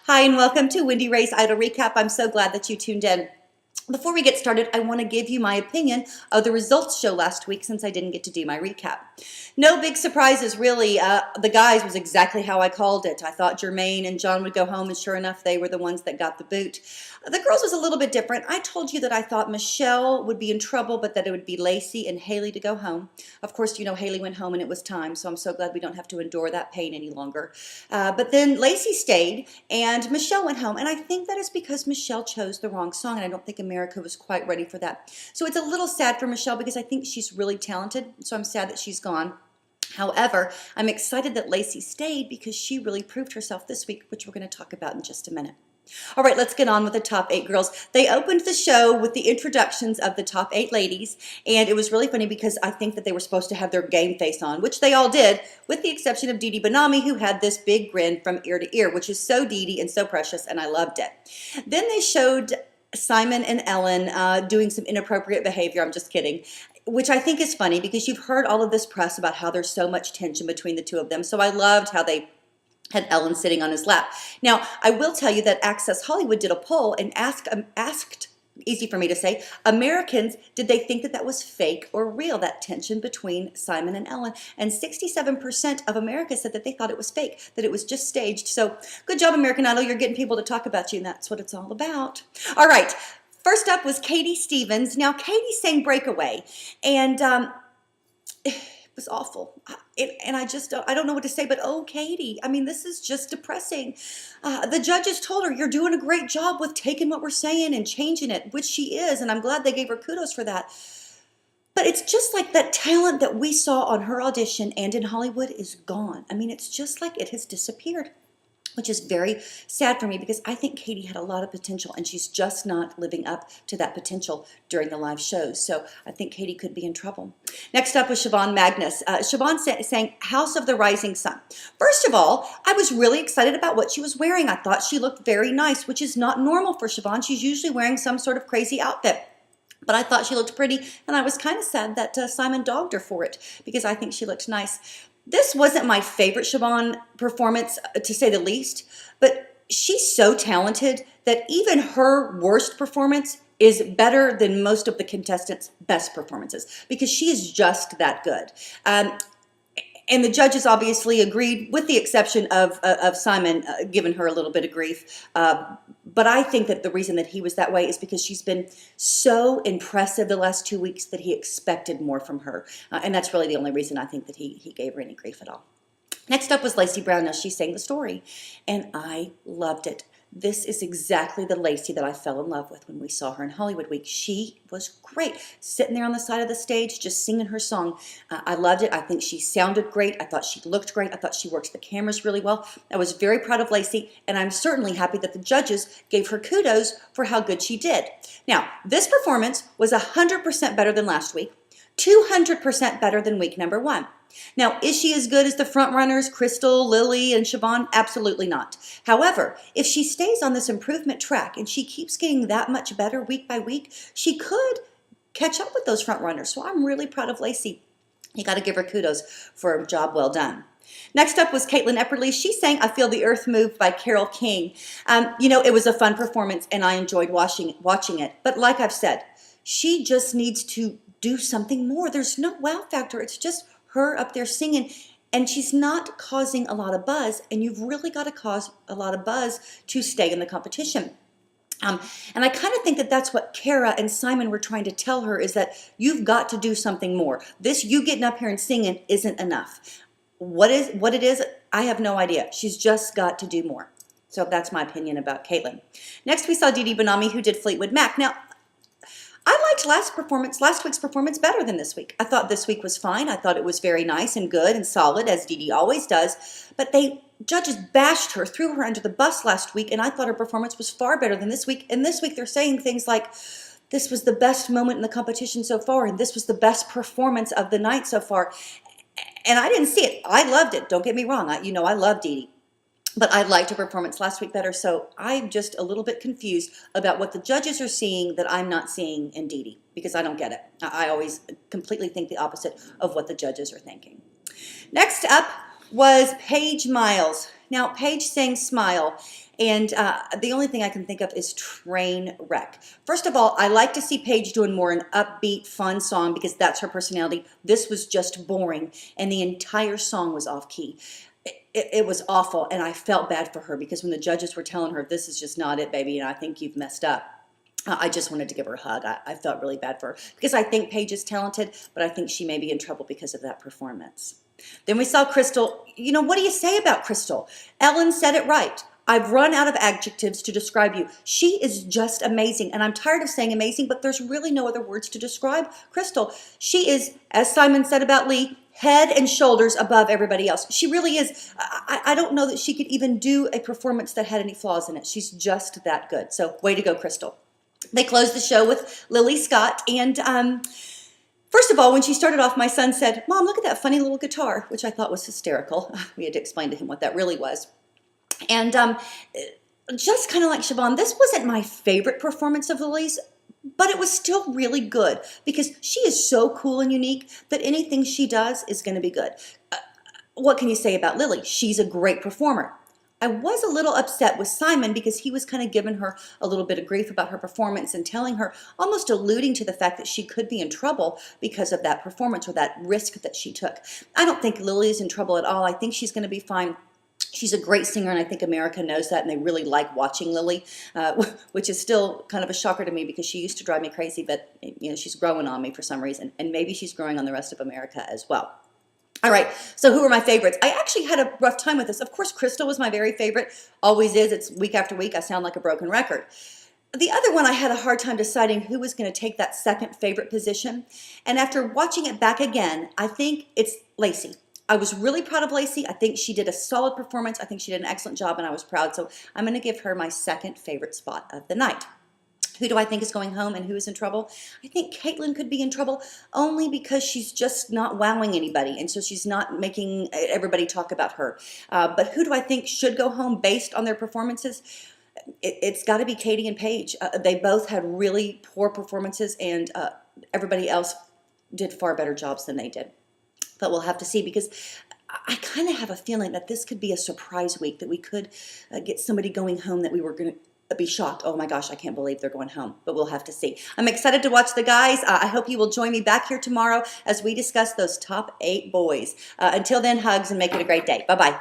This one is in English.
Hi, and welcome to Wendy Rae's Idol Recap. I'm so glad that you tuned in. Before we get started, I want to give you my opinion of the results show last week since I didn't get to do my recap. No big surprises, really. The guys was exactly how I called it. I thought Jermaine and John would go home, and sure enough, they were the ones that got the boot. The girls was a little bit different. I told you that I thought Michelle would be in trouble, but that it would be Lacey and Haley to go home. Of course, you know, Haley went home and it was time, so I'm so glad we don't have to endure that pain any longer. But then Lacey stayed, and Michelle went home, and I think that is because Michelle chose the wrong song, and I don't think America was quite ready for that. So it's a little sad for Michelle because I think she's really talented, so I'm sad that she's gone. However, I'm excited that Lacey stayed because she really proved herself this week, which we're going to talk about in just a minute. All right, let's get on with the top 8 girls. They opened the show with the introductions of the top 8 ladies, and it was really funny because I think that they were supposed to have their game face on, which they all did, with the exception of Dee Dee Bonami, who had this big grin from ear to ear, which is so Dee Dee and so precious, and I loved it. Then they showed Simon and Ellen doing some inappropriate behavior. I'm just kidding. Which I think is funny because you've heard all of this press about how there's so much tension between the two of them. So I loved how they had Ellen sitting on his lap. Now, I will tell you that Access Hollywood did a poll and asked, easy for me to say, Americans, did they think that that was fake or real, that tension between Simon and Ellen? And 67% of America said that they thought it was fake, that it was just staged. So good job, American Idol. You're getting people to talk about you, and that's what it's all about. All right. First up was Katie Stevens. Now, Katie sang Breakaway, and it was awful. And I don't know what to say, but oh, Katie, I mean, this is just depressing. The judges told her, you're doing a great job with taking what we're saying and changing it, which she is, and I'm glad they gave her kudos for that. But it's just like that talent that we saw on her audition and in Hollywood is gone. I mean, it's just like it has disappeared, which is very sad for me because I think Katie had a lot of potential and she's just not living up to that potential during the live shows. So I think Katie could be in trouble. Next up was Siobhan Magnus. Siobhan sang House of the Rising Sun. First of all, I was really excited about what she was wearing. I thought she looked very nice, which is not normal for Siobhan. She's usually wearing some sort of crazy outfit. But I thought she looked pretty, and I was kind of sad that Simon dogged her for it because I think she looked nice. This wasn't my favorite Siobhan performance, to say the least, but she's so talented that even her worst performance is better than most of the contestants' best performances because she is just that good. And the judges obviously agreed, with the exception of Simon giving her a little bit of grief. But I think that the reason that he was that way is because she's been so impressive the last 2 weeks that he expected more from her. And that's really the only reason I think that he gave her any grief at all. Next up was Lacey Brown. Now, she sang The Story, and I loved it. This is exactly the Lacey that I fell in love with when we saw her in Hollywood Week. She was great, sitting there on the side of the stage, just singing her song. I loved it. I think she sounded great. I thought she looked great. I thought she worked the cameras really well. I was very proud of Lacey, and I'm certainly happy that the judges gave her kudos for how good she did. Now, this performance was 100% better than last week, 200% better than week number 1. Now, is she as good as the front runners, Crystal, Lily, and Siobhan? Absolutely not. However, if she stays on this improvement track and she keeps getting that much better week by week, she could catch up with those front runners. So I'm really proud of Lacey. You got to give her kudos for a job well done. Next up was Caitlin Epperly. She sang I Feel the Earth Move by Carole King. You know, it was a fun performance and I enjoyed watching it. But like I've said, she just needs to do something more. There's no wow factor. It's just her up there singing, and she's not causing a lot of buzz, and you've really got to cause a lot of buzz to stay in the competition. And I kind of think that that's what Kara and Simon were trying to tell her, is that you've got to do something more. This you getting up here and singing isn't enough. What it is, I have no idea. She's just got to do more. So that's my opinion about Caitlin. Next, we saw Dee Dee Bonami, who did Fleetwood Mac. Now, I liked last week's performance better than this week. I thought this week was fine. I thought it was very nice and good and solid, as Dee Dee always does. But judges bashed her, threw her under the bus last week, and I thought her performance was far better than this week. And this week they're saying things like, this was the best moment in the competition so far, and this was the best performance of the night so far. And I didn't see it. I loved it. Don't get me wrong. I love Dee Dee. But I liked her performance last week better, so I'm just a little bit confused about what the judges are seeing that I'm not seeing in Dee Dee, because I don't get it. I always completely think the opposite of what the judges are thinking. Next up was Paige Miles. Now, Paige sang Smile, and the only thing I can think of is Train Wreck. First of all, I like to see Paige doing more an upbeat, fun song because that's her personality. This was just boring, and the entire song was off key. It was awful, and I felt bad for her because when the judges were telling her, this is just not it, baby, and I think you've messed up, I just wanted to give her a hug. I felt really bad for her because I think Paige is talented, but I think she may be in trouble because of that performance. Then we saw Crystal. You know, what do you say about Crystal? Ellen said it right. I've run out of adjectives to describe you. She is just amazing, and I'm tired of saying amazing, but there's really no other words to describe Crystal. She is, as Simon said about Lee, head and shoulders above everybody else. She really is. I don't know that she could even do a performance that had any flaws in it. She's just that good. So way to go, Crystal. They closed the show with Lily Scott, and first of all, when she started off, my son said, Mom, look at that funny little guitar, which I thought was hysterical. We had to explain to him what that really was. And just kind of like Siobhan, this wasn't my favorite performance of Lily's, but it was still really good because she is so cool and unique that anything she does is going to be good. What can you say about Lily? She's a great performer. I was a little upset with Simon because he was kind of giving her a little bit of grief about her performance and telling her, almost alluding to the fact that she could be in trouble because of that performance or that risk that she took. I don't think Lily is in trouble at all. I think she's going to be fine. She's a great singer, and I think America knows that, and they really like watching Lily, which is still kind of a shocker to me because she used to drive me crazy, but you know, she's growing on me for some reason, and maybe she's growing on the rest of America as well. All right, so who were my favorites? I actually had a rough time with this. Of course, Crystal was my very favorite, always is. It's week after week. I sound like a broken record. The other one, I had a hard time deciding who was going to take that second favorite position, and after watching it back again, I think it's Lacey. I was really proud of Lacey. I think she did a solid performance. I think she did an excellent job, and I was proud. So I'm going to give her my second favorite spot of the night. Who do I think is going home and who is in trouble? I think Caitlin could be in trouble only because she's just not wowing anybody, and so she's not making everybody talk about her. But who do I think should go home based on their performances? It's got to be Katie and Paige. They both had really poor performances, and everybody else did far better jobs than they did. But we'll have to see because I kind of have a feeling that this could be a surprise week, that we could get somebody going home that we were going to be shocked. Oh my gosh, I can't believe they're going home, but we'll have to see. I'm excited to watch the guys. I hope you will join me back here tomorrow as we discuss those top 8 boys. Until then, hugs and make it a great day. Bye-bye.